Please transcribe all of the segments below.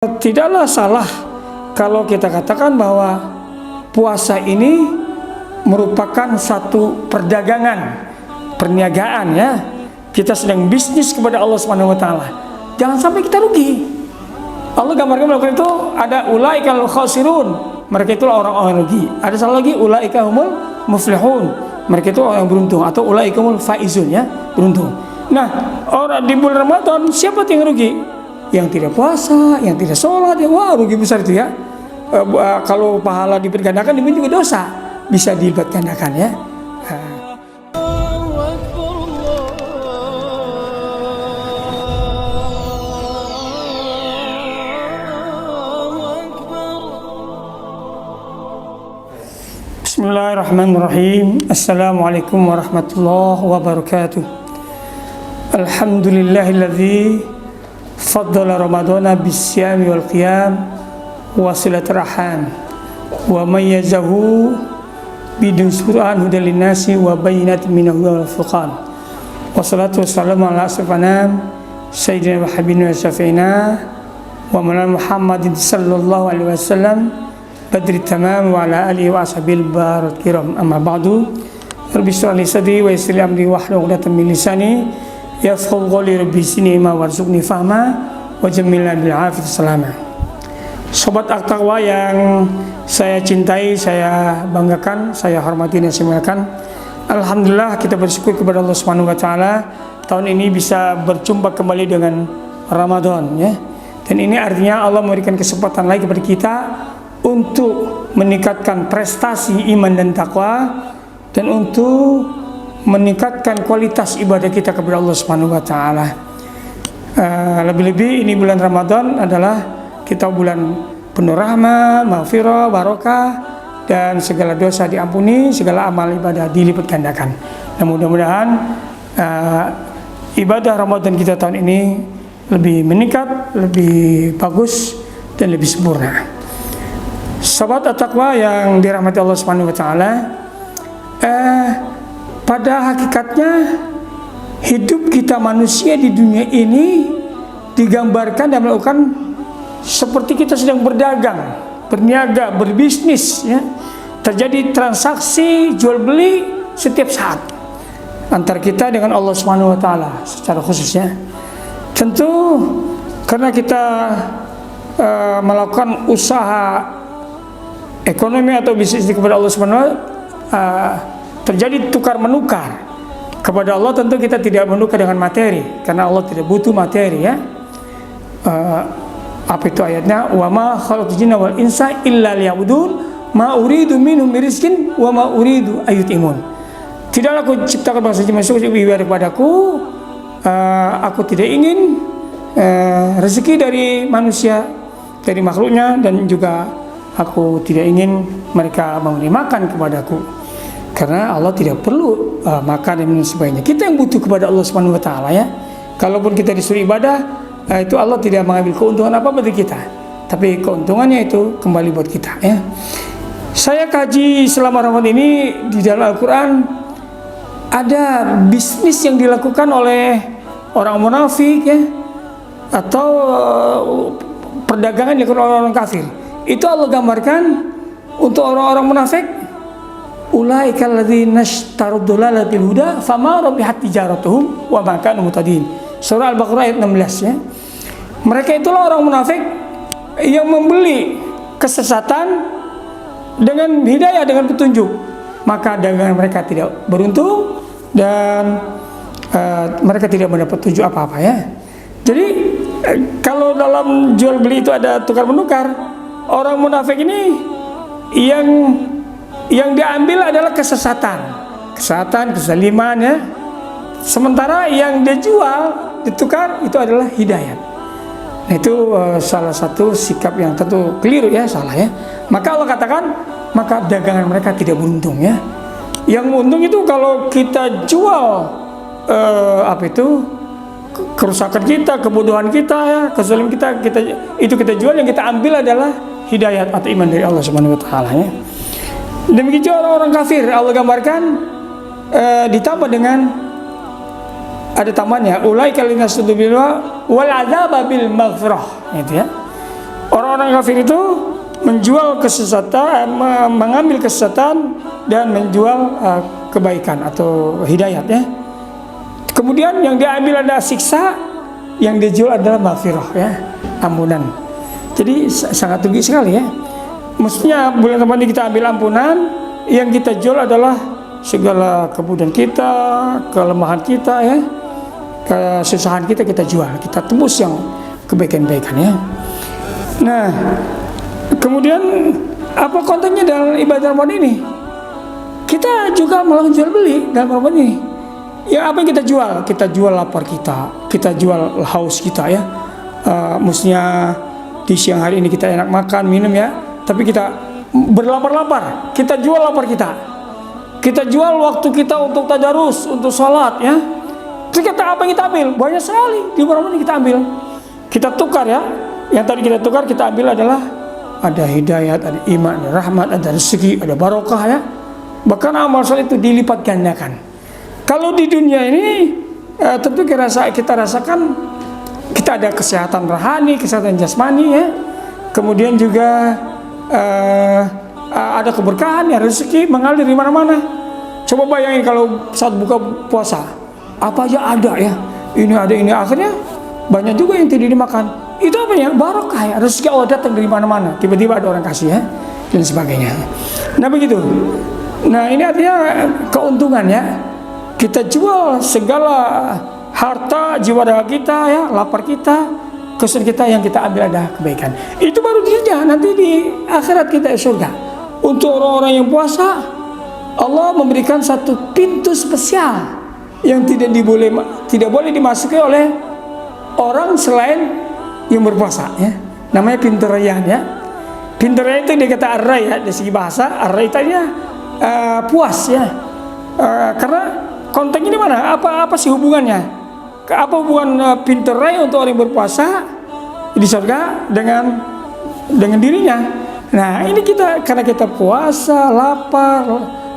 Tidaklah salah kalau kita katakan bahwa puasa ini merupakan satu perdagangan, perniagaan ya. Kita sedang bisnis kepada Allah Subhanahu wa taala. Jangan sampai kita rugi. Allah gambarkan melakukan itu ada ulaikal khasirun. Mereka itu orang-orang rugi. Ada salah lagi ulaika humul muflihun. Mereka itu orang yang beruntung atau ulaikumul faizun ya, beruntung. Nah, orang di bulan Ramadan siapa yang rugi? Yang tidak puasa, yang tidak sholat, ya wah rugi besar itu ya. Kalau pahala dipergandakan, demi juga dosa bisa dilipat gandakan ya. Bismillahirrahmanirrahim. Assalamualaikum warahmatullahi wabarakatuh. Alhamdulillahilladzi faddala ramadana bisyami wal qiyam wa silaturaham wa mayyazahu bidun sur'an hudal linnasi wa bayyinatin minal huda wal furqan. Wassalatu wassalamu ala asrofil sayyidina wa habibina wa syafi'ina wa maulana Muhammadin sallallahu alaihi wasallam badri tamam wa ala alihi wa ashabil barat kiram. Amma ba'du, rabbi shrah li sadri wa yassir li amri wahlul 'uqdatam min lisani yafqahu qawli, rabbi zidni ilma warzuqni fahma waj'alni bil afiyati salama. Sobat At-Taqwa yang saya cintai, saya banggakan, saya hormati dan saya muliakan. Alhamdulillah kita bersyukur kepada Allah Subhanahu wa taala tahun ini bisa berjumpa kembali dengan Ramadan ya. Dan ini artinya Allah memberikan kesempatan lagi kepada kita untuk meningkatkan prestasi iman dan takwa dan untuk meningkatkan kualitas ibadah kita kepada Allah Subhanahu wa taala. Lebih-lebih ini bulan Ramadan adalah kita bulan penuh rahmat, maghfirah, barokah dan segala dosa diampuni, segala amal ibadah dilipat gandakan. Dan mudah-mudahan ibadah Ramadan kita tahun ini lebih meningkat, lebih bagus dan lebih sempurna. Sobat At-Taqwa yang dirahmati Allah Subhanahu wa taala, pada hakikatnya hidup kita manusia di dunia ini digambarkan dan melakukan seperti kita sedang berdagang, berniaga, berbisnis ya. Terjadi transaksi jual beli setiap saat antara kita dengan Allah Subhanahu wa taala secara khususnya. Tentu karena kita melakukan usaha ekonomi atau bisnis kepada Allah Subhanahu wa taala, terjadi tukar menukar kepada Allah. Tentu kita tidak menukar dengan materi karena Allah tidak butuh materi ya. Apa itu ayatnya? Wa ma khalaqtul jinna wal insa illa liya'budun ma uridu minhum rizqin wa ma uridu ayyutimun. Tidaklah aku ciptakan bangsa jin manusia beribadah kepadaku, aku tidak ingin rezeki dari manusia, dari makhluknya, dan juga aku tidak ingin mereka memberi makan kepadaku. Karena Allah tidak perlu makan dan minum sebagainya. Kita yang butuh kepada Allah Subhanahu wa taala ya. Kalaupun kita disuruh ibadah, itu Allah tidak mengambil keuntungan apa dari kita. Tapi keuntungannya itu kembali buat kita ya. Saya kaji selama Ramadan ini di dalam Al-Qur'an ada bisnis yang dilakukan oleh orang munafik ya, atau perdagangan yang dilakukan oleh orang kafir. Itu Allah gambarkan untuk orang-orang munafik. Ulaikal ladzina ishtaru dhalalatal huda fama rabihat tijaratuhum wa ma kanu muhtadin. Surah Al-Baqarah ayat 16 ya. Mereka itulah orang munafik yang membeli kesesatan dengan hidayah, dengan petunjuk. Maka dagangan mereka tidak beruntung dan mereka tidak mendapat petunjuk apa-apa ya. Jadi kalau dalam jual beli itu ada tukar menukar, orang munafik ini yang diambil adalah kesesatan, kezaliman ya. Sementara yang dia jual, ditukar itu adalah hidayat. Nah, itu salah satu sikap yang tentu keliru ya, salah ya. Maka Allah katakan, maka dagangan mereka tidak beruntung ya. Yang untung itu kalau kita jual kerusakan kita, kebodohan kita ya, kezaliman kita itu kita jual, yang kita ambil adalah hidayat atau iman dari Allah Subhanahu wa taala ya. Demikian juga orang-orang kafir Allah gambarkan ditambah dengan ada tamannya ulaikal ladzina wal adzaba bil maghfirah, gitu ya. Orang-orang kafir itu menjual kesesatan, mengambil kesesatan dan menjual kebaikan atau hidayat ya. Kemudian yang diambil adalah siksa, yang dijual adalah maghfirah ya, ampunan. Jadi sangat rugi sekali ya. Mestinya bulan Ramadan kita ambil ampunan, yang kita jual adalah segala kemudian kita, kelemahan kita ya, kesusahan kita jual, kita tebus yang kebaikan-kebaikan ya. Nah, kemudian apa kontennya dalam ibadah Ramadan ini? Kita juga melakukan jual beli dalam Ramadan ini. Ya apa yang kita jual? Kita jual lapar kita jual haus kita ya. Mestinya di siang hari ini kita enak makan, minum ya, tapi kita berlapar-lapar. Kita jual lapar kita. Kita jual waktu kita untuk tadarus, untuk sholat ya. Terus kita apa yang kita ambil? Banyak sekali di Ramadan kita ambil. Kita tukar ya. Yang tadi kita tukar, kita ambil adalah ada hidayat, ada iman, ada rahmat, ada rezeki, ada barokah ya. Bahkan amal soleh itu dilipat gandakan. Kalau di dunia ini tentu kita rasakan kita ada kesehatan rohani, kesehatan jasmani ya. Kemudian juga ada keberkahan ya, rezeki mengalir di mana-mana. Coba bayangin kalau saat buka puasa, apa aja ada ya. Ini ada ini, akhirnya banyak juga yang tidak dimakan. Itu apa ya? Barokah ya, rezeki Allah datang dari mana-mana. Tiba-tiba ada orang kasih ya, dan sebagainya. Nah begitu. Nah ini artinya keuntungan ya. Kita jual segala harta, jiwa raga kita ya, lapar kita, kesusahan kita, yang kita ambil ada kebaikan. Itu baru dirinya nanti di akhirat kita surga. Untuk orang-orang yang puasa, Allah memberikan satu pintu spesial yang tidak boleh dimasuki oleh orang selain yang berpuasa ya. Namanya pintu rayyan ya. Pintu rayyan itu dikata ar-ray ya, dari segi bahasa ar-ray tadinya puas ya. Karena konten ini mana? Apa sih hubungannya? Apa hubungan pintu rayyan untuk orang yang berpuasa di surga dengan dirinya? Nah, ini karena kita puasa, lapar,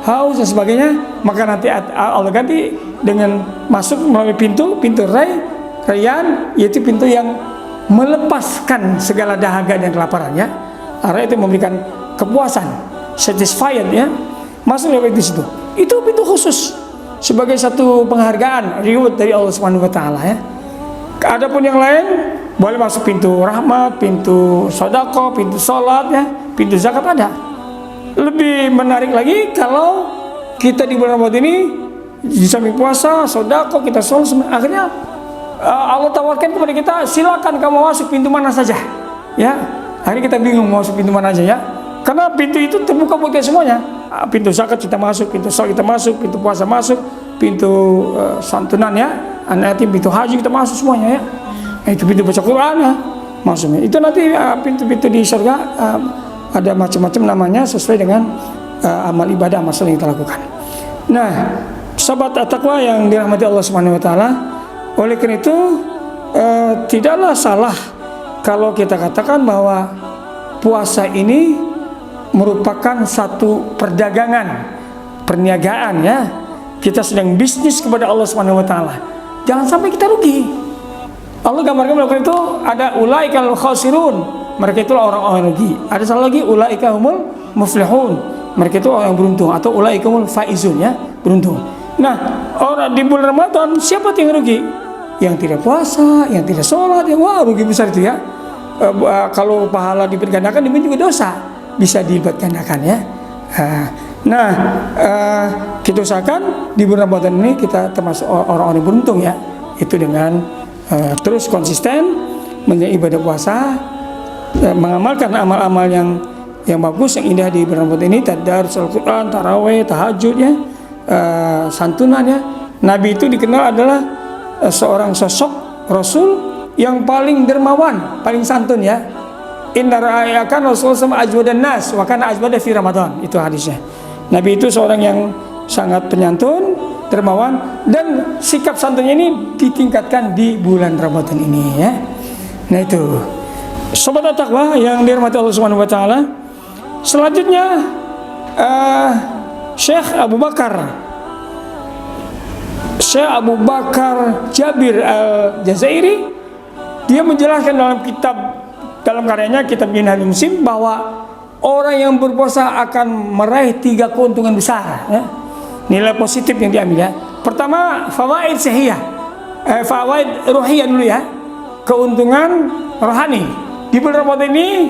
haus dan sebagainya, maka nanti Allah ganti dengan masuk melalui pintu rayyan, yaitu pintu yang melepaskan segala dahaga dan kelaparan ya. Arah itu memberikan kepuasan, satisfied ya. Masuk lewat di situ. Itu pintu khusus sebagai satu penghargaan, reward dari Allah Subhanahu wa taala ya. Adapun yang lain boleh masuk pintu rahmat, pintu sedekah, pintu salat ya, pintu zakat ada. Lebih menarik lagi kalau kita di bulan Ramadan ini di samping puasa, sedekah, kita salat, akhirnya Allah tawarkan kepada kita, silakan kamu masuk pintu mana saja ya. Akhirnya kita bingung mau masuk pintu mana aja ya, karena pintu itu terbuka buat kita semuanya. Pintu zakat kita masuk, pintu salat kita masuk, pintu puasa masuk, pintu santunan ya, anak yatim, pintu haji kita masuk semuanya ya. Itu pintu baca Quran ya, masuknya. Itu nanti pintu-pintu di surga ada macam-macam namanya sesuai dengan amal ibadah, amal soleh yang kita lakukan. Nah, sahabat at-taqwa yang dirahmati Allah Subhanahu wa taala, oleh karena itu tidaklah salah kalau kita katakan bahwa puasa ini merupakan satu perdagangan, perniagaan ya. Kita sedang bisnis kepada Allah Subhanahu wa taala. Jangan sampai kita rugi. Allah gambarkan melakukan itu, ada ulaikal khasirun, mereka itulah orang-orang rugi. Ada salah lagi, ulaika humul muflihun, mereka itu orang yang beruntung, atau ulaika humul faizun ya, beruntung. Nah, orang di bulan Ramadan siapa yang rugi? Yang tidak puasa, yang tidak sholat, yang wah rugi besar itu ya. Kalau pahala dilipat gandakan, demikian juga dosa bisa dilipat gandakan ya. Nah, kita usahakan di bulan Ramadan ini kita termasuk orang-orang yang beruntung ya. Itu dengan terus konsisten ibadah puasa, mengamalkan amal-amal yang bagus, yang indah di bulan Ramadan ini, tadarus Al-Quran, taraweh, tahajud ya, santunan ya. Nabi itu dikenal adalah seorang sosok Rasul yang paling dermawan, paling santun ya. Inna ra'ayakan Rasulullah sama ajwadan nas wa kana ajwada fi Ramadan, itu hadisnya. Nabi itu seorang yang sangat penyantun, dermawan, dan sikap santunnya ini ditingkatkan di bulan Ramadan ini ya. Nah itu sobat at-taqwa yang dirahmati Allah Subhanahu wa taala. Selanjutnya Syekh Abu Bakar Jabir Al-Jazairi, dia menjelaskan dalam kitab dalam karyanya Kitab Minhajul Muslim bahwa orang yang berpuasa akan meraih 3 keuntungan besar, ya. Nilai positif yang diambil, ya. Pertama, fawaid sihiyah, fawaid ruhiyah dulu, ya. Keuntungan rohani. Di bulan Ramadan ini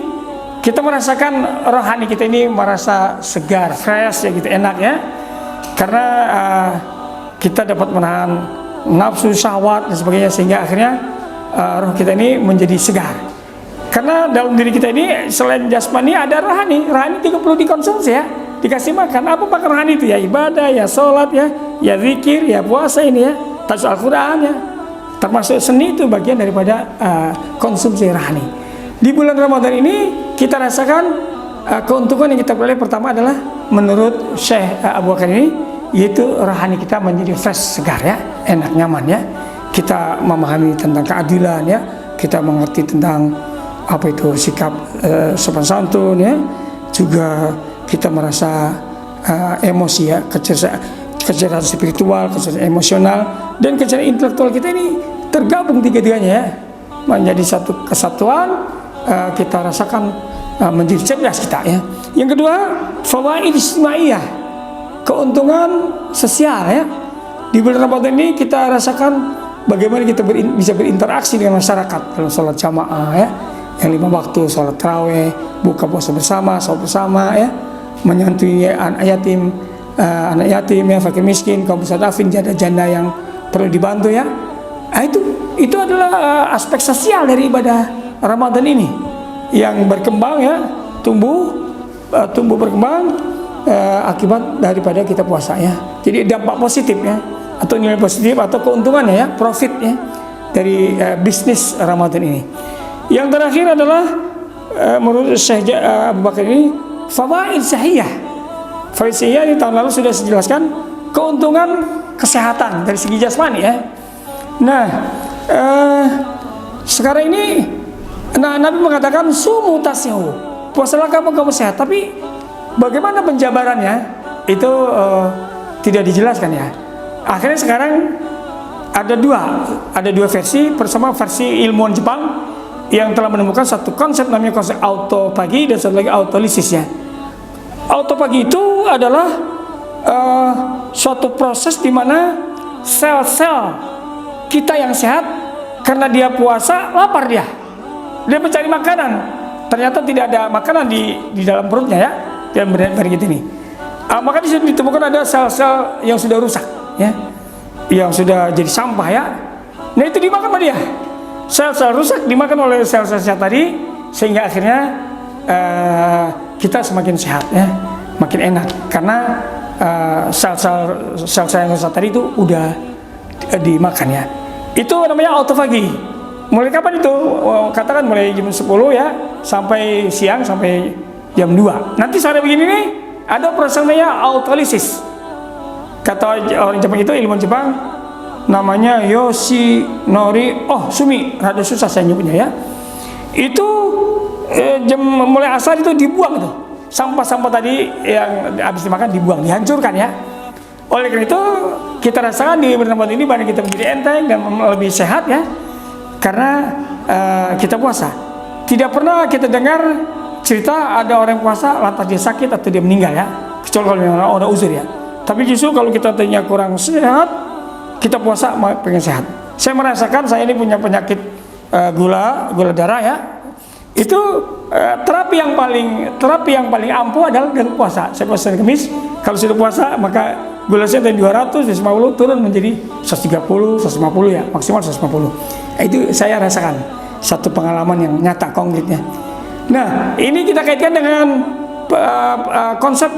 kita merasakan rohani kita ini merasa segar, fresh, ya gitu, enak, ya. Karena kita dapat menahan nafsu, syahwat dan sebagainya, sehingga akhirnya roh kita ini menjadi segar. Karena dalam diri kita ini selain jasmani ada rohani. Rohani juga perlu dikonsumsi, ya, dikasih makan. Apa makan rohani itu? Ya ibadah, ya sholat, ya zikir, ya puasa ini, ya, tajwid Al-Quran, ya. Termasuk seni itu bagian daripada konsumsi rohani. Di bulan Ramadan ini kita rasakan keuntungan yang kita peroleh pertama adalah menurut Syekh Abu Bakar ini, yaitu rohani kita menjadi fresh, segar, ya, enak, nyaman, ya. Kita memahami tentang keadilan, ya. Kita mengerti tentang apa itu sikap sopan santun, ya. Juga kita merasa emosi, ya, kecerdasan spiritual, kecerdasan emosional, dan kecerdasan intelektual kita ini tergabung tiga-tiganya, ya, menjadi satu kesatuan. Kita rasakan menjadi cerdas kita, ya. Yang kedua, fawaid ijtimaiyah, keuntungan sosial, ya. Di bulan Ramadan ini kita rasakan bagaimana kita bisa berinteraksi dengan masyarakat dalam sholat jamaah, ya, yang 5 waktu, sholat tarawih, buka puasa bersama, sholat bersama, ya, menyantuni anak yatim, ya, fakir miskin, kaum mustadafin, janda-janda yang perlu dibantu, ya. Itu adalah aspek sosial dari ibadah Ramadan ini yang berkembang, ya, tumbuh berkembang akibat daripada kita puasa, ya. Jadi dampak positif, ya, atau nilai positif atau keuntungannya, ya, profit, ya, dari bisnis Ramadan ini. Yang terakhir adalah menurut Syekh Abu Bakar ini fawaid sihiyah. Fawaid sihiyah di tahun lalu sudah saya jelaskan, keuntungan kesehatan dari segi jasmani, ya. Nah, sekarang ini Nabi mengatakan sumu tasihu, puasalah kamu sehat. Tapi bagaimana penjabarannya itu tidak dijelaskan, ya. Akhirnya sekarang ada dua versi. Pertama versi ilmuwan Jepang yang telah menemukan satu konsep namanya konsep autopagi dan satu lagi autolisis, ya. Autopagi itu adalah suatu proses di mana sel-sel kita yang sehat karena dia puasa lapar, dia mencari makanan. Ternyata tidak ada makanan di dalam perutnya, ya, dalam badan kita ini. Maka di situ ditemukan ada sel-sel yang sudah rusak, ya, yang sudah jadi sampah, ya. Nah, itu dimakan sama dia. Sel-sel rusak dimakan oleh sel-sel sehat tadi, sehingga akhirnya kita semakin sehat, ya, makin enak karena sel-sel yang rusak tadi itu udah dimakan, ya. Itu namanya autofagi. Mulai kapan itu? Katakan mulai jam 10, ya, sampai siang, sampai jam 2. Nanti sore begini nih ada proses namanya autolisis. Kata orang Jepang itu, ilmuwan Jepang, namanya Yoshinori Sumi, rada susah saya nyebutnya, ya. Itu mulai asar itu dibuang tuh. Sampah-sampah tadi yang habis dimakan dibuang, dihancurkan, ya. Oleh karena itu kita rasakan di bulan Ramadan ini badan kita menjadi enteng dan lebih sehat, ya, karena kita puasa. Tidak pernah kita dengar cerita ada orang puasa lantas dia sakit atau dia meninggal, ya, kecuali kalau ada uzur, ya. Tapi justru kalau kita tanya kurang sehat, kita puasa pengen sehat. Saya merasakan saya ini punya penyakit gula darah, ya. Itu terapi yang paling ampuh adalah dengan puasa. Saya puasa Kamis, kalau sudah puasa maka gula saya dari 200, 250 turun menjadi 130, 150, ya, maksimal 150. Itu saya rasakan satu pengalaman yang nyata konkretnya. Nah, ini kita kaitkan dengan konsep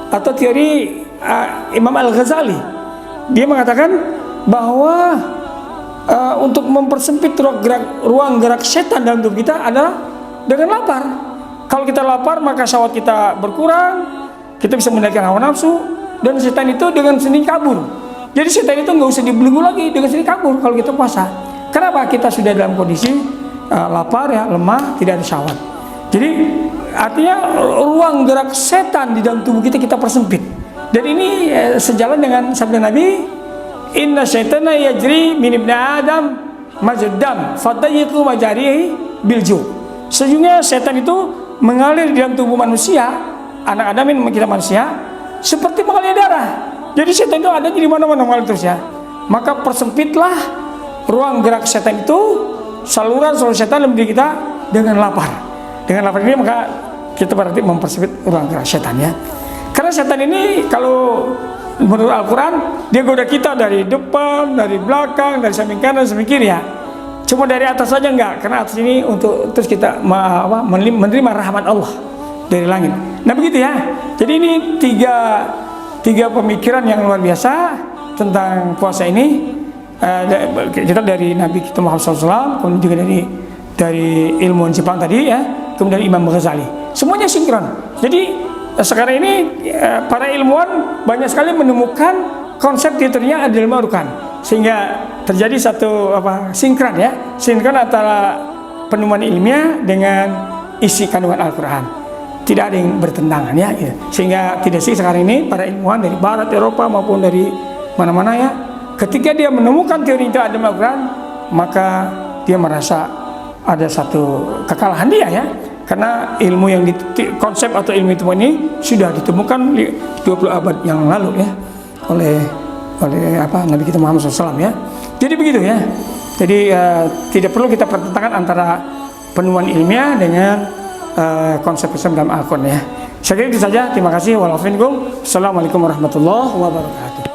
atau teori Imam Al-Ghazali. Dia mengatakan bahwa untuk mempersempit ruang gerak setan dalam tubuh kita adalah dengan lapar. Kalau kita lapar maka syahwat kita berkurang, kita bisa menaikkan hawa nafsu, dan setan itu dengan sendiri kabur. Jadi setan itu nggak usah dibelenggu lagi, dengan sendiri kabur kalau kita puasa. Kenapa? Kita sudah dalam kondisi lapar, ya, lemah, tidak ada syahwat. Jadi artinya ruang gerak setan di dalam tubuh kita persempit. Dan ini sejalan dengan sabda Nabi, inna syaitana yajri min ibni adam majdam fadayiku majarihi bilju. Sejujurnya setan itu mengalir di dalam tubuh manusia, anak Adam ini kita manusia, seperti mengalir darah. Jadi setan itu ada di mana-mana mengalir terus ya. Maka persempitlah ruang gerak setan itu, saluran setan dalam diri kita dengan lapar. Dengan lapar ini maka kita berarti mempersempit ruang gerak setan ya. Karena setan ini kalau menurut Al-Quran dia goda kita dari depan, dari belakang, dari samping kanan, samping kiri ya. Cuma dari atas saja enggak, karena atas ini untuk terus kita menerima rahmat Allah dari langit. Nah begitu ya. Jadi ini tiga pemikiran yang luar biasa tentang puasa ini. Kita dari Nabi kita Muhammad SAW, kemudian juga dari ilmuwan Jepang tadi ya, kemudian Imam Ghazali. Semuanya sinkron. Jadi sekarang ini para ilmuwan banyak sekali menemukan konsep teorinya adil ma'rukan, sehingga terjadi satu sinkron ya, sinkron antara penemuan ilmiah dengan isi kandungan Al-Quran. Tidak ada yang bertentangan ya, gitu. Sehingga tidak sih sekarang ini para ilmuwan dari Barat, Eropa maupun dari mana-mana ya, ketika dia menemukan teori itu adil Al-Quran, maka dia merasa ada satu kekalahan dia ya. Karena ilmu yang konsep atau ilmu itu ini sudah ditemukan 20 abad yang lalu ya oleh Nabi kita Muhammad SAW ya. Jadi begitu ya. Jadi tidak perlu kita pertentangkan antara penemuan ilmiah dengan konsep-konsep dalam Al-Quran ya. Saya kira itu saja. Terima kasih. Assalamualaikum warahmatullahi wabarakatuh.